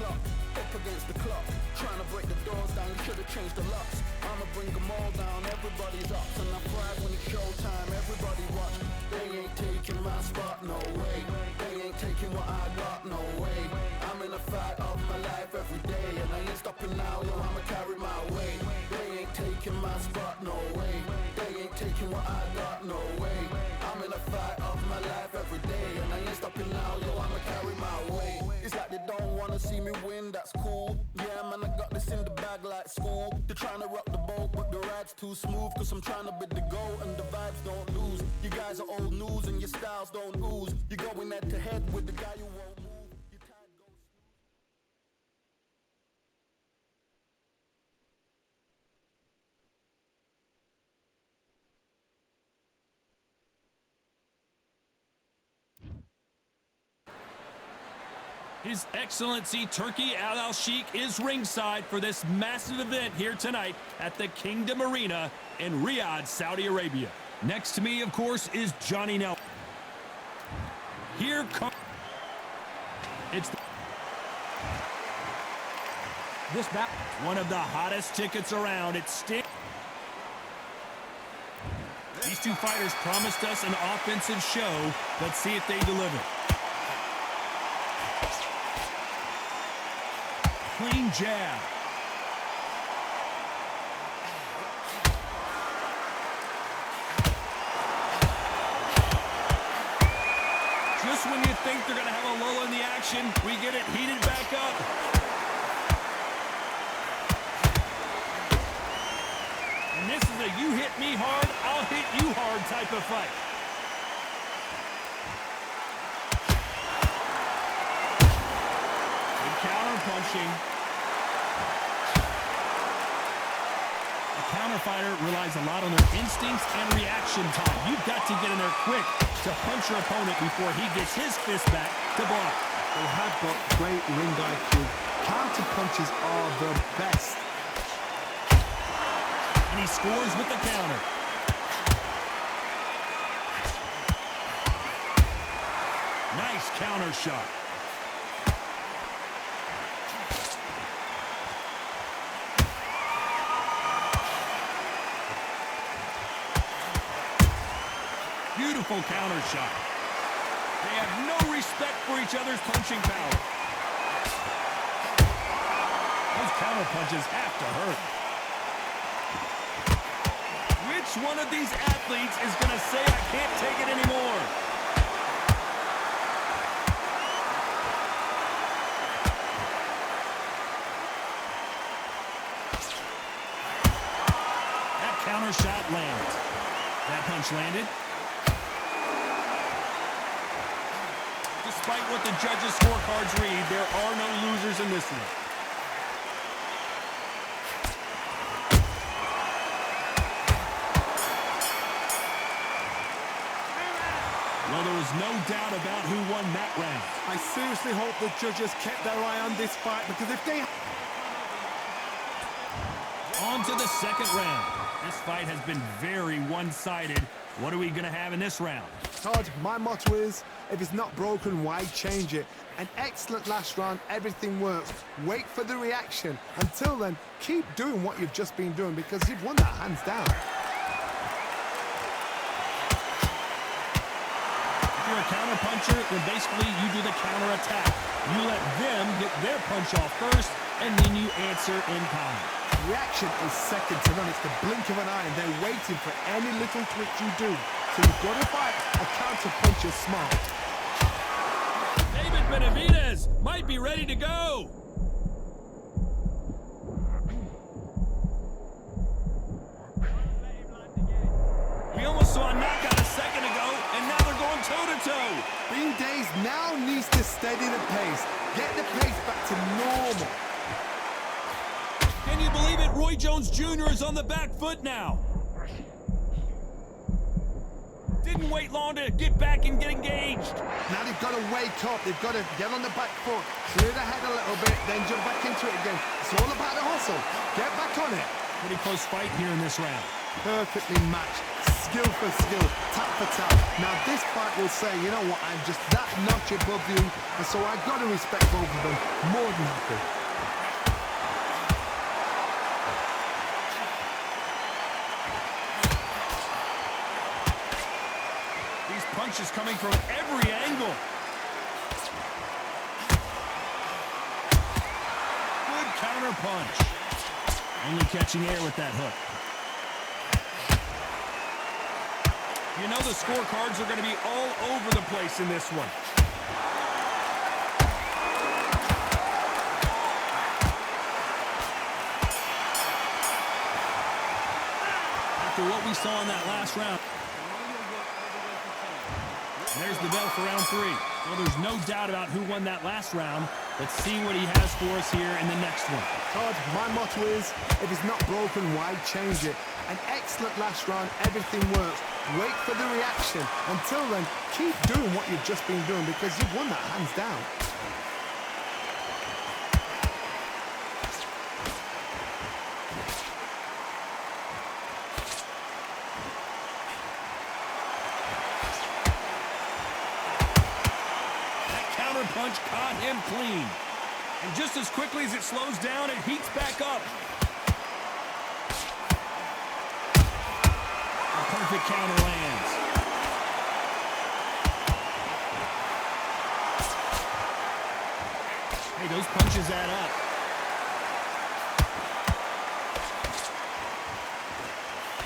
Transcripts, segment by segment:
clock, up against the clock. Trying to break the doors down, you should have changed the locks. I'ma bring them all down, everybody's up. And I thrive when it's showtime, everybody watch. They ain't taking my spot, no way. They ain't taking what I got, no way. I'm in a fight of my life every day, and I ain't stopping now, yo, I'ma carry my weight. They ain't taking my spot, no way. They ain't taking what I got, no way. I'm in a fight of my life every day, and I ain't stopping now, yo, I'ma carry my weight. It's like they don't wanna see me win, that's cool. Yeah, man, I got this in the bag like school. They're trying to rock the boat, but the ride's too smooth. Cause I'm trying to bid the goal, and the vibes don't lose. You guys are old news, and your styles don't ooze. You're going head to head with the guy you won't move. Your tide goes His Excellency Turki Al-Sheikh is ringside for this massive event here tonight at the Kingdom Arena in Riyadh, Saudi Arabia. Next to me, of course, is Johnny Nelson. Here comes... It's this back, one of the hottest tickets around. It's these two fighters promised us an offensive show. Let's see if they deliver. Clean jab. Just when you think they're going to have a lull in the action, we get it heated back up. And this is a you hit me hard, I'll hit you hard type of fight. Good counter punching. A counter fighter relies a lot on their instincts and reaction time. You've got to get in there quick to punch your opponent before he gets his fist back to block. They have got great ring IQ. Counter punches are the best. And he scores with the counter. Nice counter shot. Beautiful counter shot. They have no respect for each other's punching power. Those counter punches have to hurt. Which one of these athletes is going to say, I can't take it anymore? That counter shot lands. That punch landed. Despite what the judges' scorecards read, there are no losers in this one. Well, there was no doubt about who won that round. I seriously hope the judges kept their eye on this fight, because if they... On to the second round. This fight has been very one-sided. What are we going to have in this round? Todd, my motto is, if it's not broken, why change it? An excellent last round, everything works. Wait for the reaction. Until then, keep doing what you've just been doing, because you've won that hands down. If you're a counter puncher, then basically you do the counter attack. You let them get their punch off first, and then you answer in kind. Reaction is second to none. It's the blink of an eye, and they're waiting for any little twitch you do. So you've got to fight a counter puncher smart. David Benavidez might be ready to go. We almost saw a knockout a second ago, and now they're going toe-to-toe. Bean Days now needs to steady the pace. Get the pace back to normal. Can you believe it? Roy Jones Jr. is on the back foot now. Didn't wait long to get back and get engaged. Now they've got to wake up. They've got to get on the back foot, clear the head a little bit, then jump back into it again. It's all about the hustle. Get back on it. Pretty close fight here in this round. Perfectly matched. skill for skill, tap for tap. Now this fight will say, you know what, I'm just that notch above you, and so I've got to respect both of them. More than happy. These punches coming from every angle. Good counter punch. Only catching air with that hook. You know the scorecards are going to be all over the place in this one. After what we saw in that last round. There's the bell for round 3. Well, there's no doubt about who won that last round. Let's see what he has for us here in the next one. Todd, my motto is, if it's not broken, why change it? An excellent last round, everything works. Wait for the reaction. Until then, keep doing what you've just been doing because you've won that hands down. Punch caught him clean. And just as quickly as it slows down, it heats back up. A perfect counter lands. Hey, those punches add up.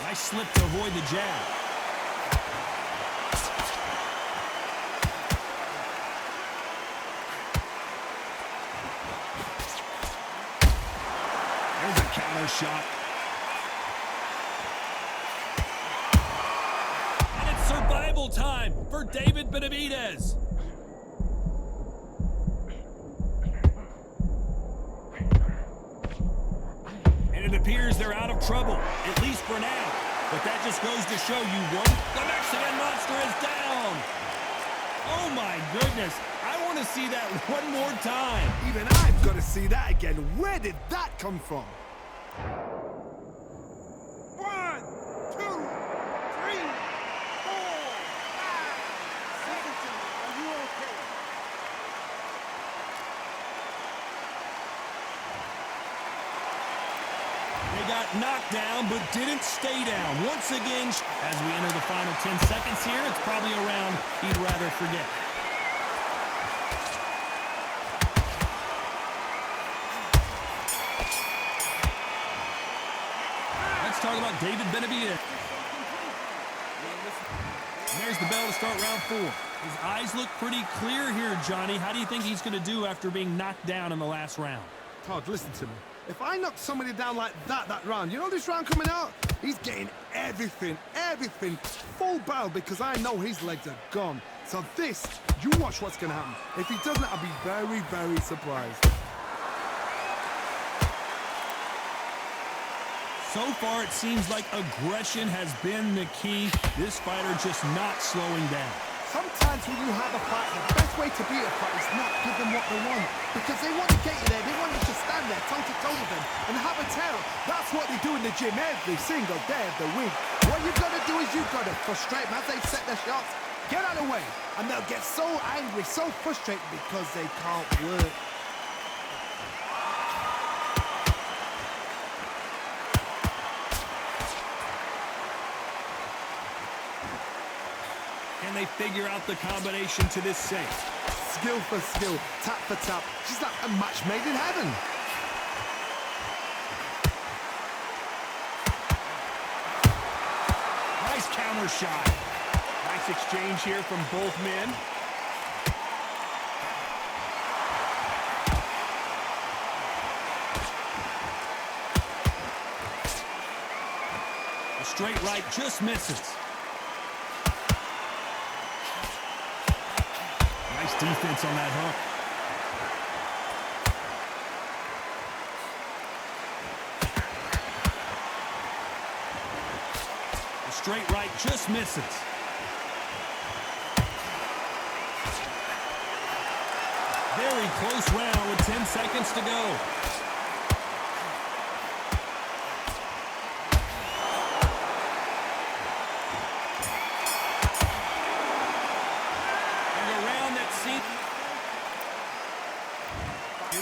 Nice slip to avoid the jab. Shot. And it's survival time for David Benavidez. And it appears they're out of trouble, at least for now. But that just goes to show you the Mexican monster is down. Oh my goodness. I want to see that one more time. Even I've got to see that again. Where did that come from? 1, 2, 3, 4, 5, 6, 7. Are you okay? They got knocked down, but didn't stay down. Once again, as we enter the final 10 seconds here, it's probably a round he'd rather forget. Talk about David Benavidez. And there's the bell to start round 4. His eyes look pretty clear here, Johnny. How do you think he's going to do after being knocked down in the last round? Todd, listen to me. If I knock somebody down like that round, you know this round coming out? He's getting everything, full barrel because I know his legs are gone. So this, you watch what's going to happen. If he doesn't, I'll be very, very surprised. So far, it seems like aggression has been the key. This fighter just not slowing down. Sometimes when you have a fight, the best way to beat a fight is not give them what they want. Because they want to get you there. They want you to stand there toe-to-toe with them and have a tail. That's what they do in the gym every single day of the week. What you've got to do is you've got to frustrate them as they set their shots. Get out of the way. And they'll get so angry, so frustrated because they can't work. Can they figure out the combination to this safe? Skill for skill, tap for tap. She's like a match made in heaven. Nice counter shot. Nice exchange here from both men. A straight right just misses. Nice defense on that hook. A straight right just misses. Very close round with 10 seconds to go.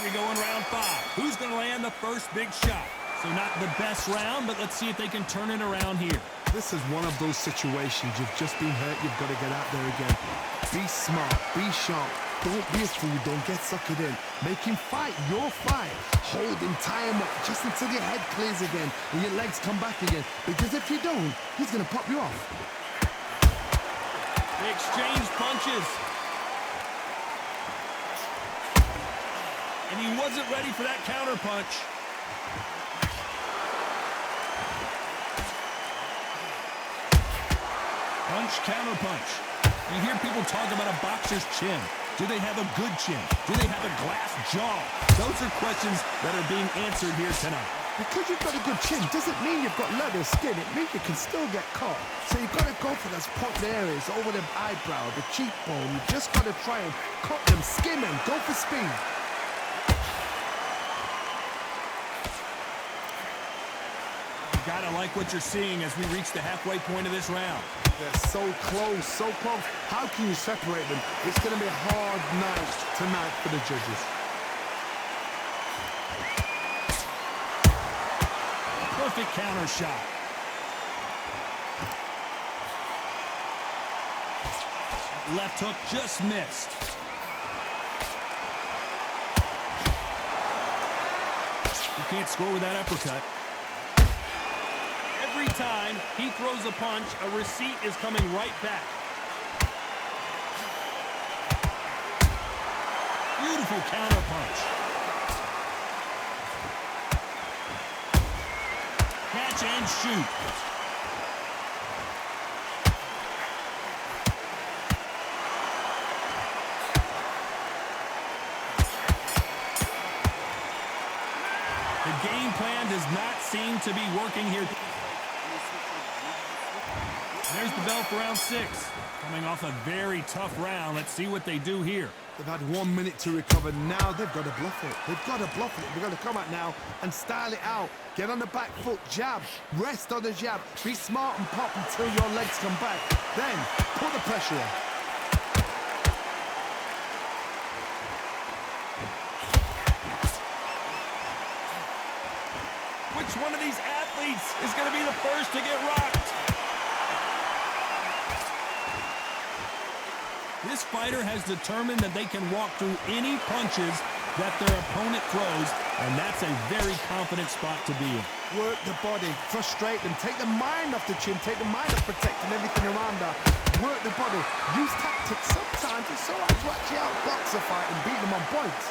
we go in round 5. Who's going to land the first big shot? So not the best round, but let's see if they can turn it around here. This is one of those situations. You've just been hurt. You've got to get out there again. Be smart. Be sharp. Don't be a fool. Don't get suckered in. Make him fight your fight. Hold him, tie him up just until your head clears again and your legs come back again. Because if you don't, he's going to pop you off. They exchange punches. And he wasn't ready for that counter punch. Punch, counter punch. You hear people talk about a boxer's chin. Do they have a good chin? Do they have a glass jaw? Those are questions that are being answered here tonight. Because you've got a good chin doesn't mean you've got leather skin. It means you can still get caught. So you've got to go for those point areas over the eyebrow, the cheekbone. You just got to try and cut them, skim them, go for speed. You gotta like what you're seeing as we reach the halfway point of this round. They're so close, so close. How can you separate them? It's going to be a hard night tonight for the judges. Perfect counter shot. Left hook just missed. You can't score with that uppercut. Every time he throws a punch, a receipt is coming right back. Beautiful counter punch. Catch and shoot. The game plan does not seem to be working here. There's the bell for round 6. Coming off a very tough round. Let's see what they do here. They've had 1 minute to recover. Now they've got to bluff it. They've got to bluff it. They've got to come out now and style it out. Get on the back foot, jab. Rest on the jab. Be smart and pop until your legs come back. Then put the pressure on. Which one of these athletes is going to be the first to get rocked? This fighter has determined that they can walk through any punches that their opponent throws, and that's a very confident spot to be in. Work the body, frustrate them, take the mind off the chin, take the mind off protecting everything around her. Work the body, use tactics. Sometimes it's so hard to actually outbox a fight and beat them on points.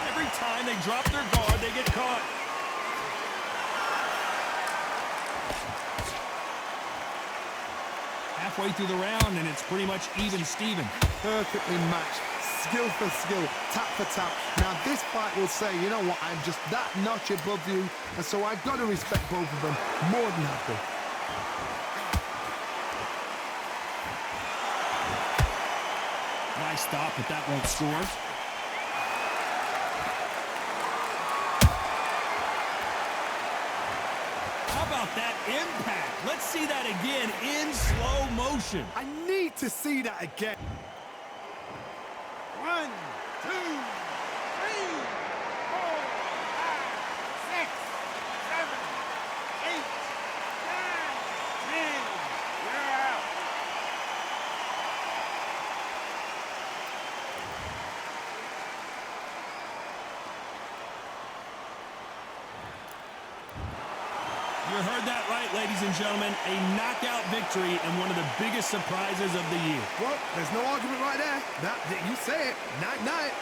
Every time they drop their guard, they get caught. Halfway through the round, and it's pretty much even Steven. Perfectly matched, skill for skill, tap for tap. Now this fight will say, you know what, I'm just that notch above you, and so I've got to respect both of them more than happy. Nice stop, but that won't score. How about that impact? Let's see that again in slow motion. I need to see that again. 1, 2, 3, 4, 5, 6, 7, 8, 9, 10. You're out. You heard that right, ladies and gentlemen. A knockout victory and one of the biggest surprises of the year. Well, there's no argument right there. You say it. Night, night.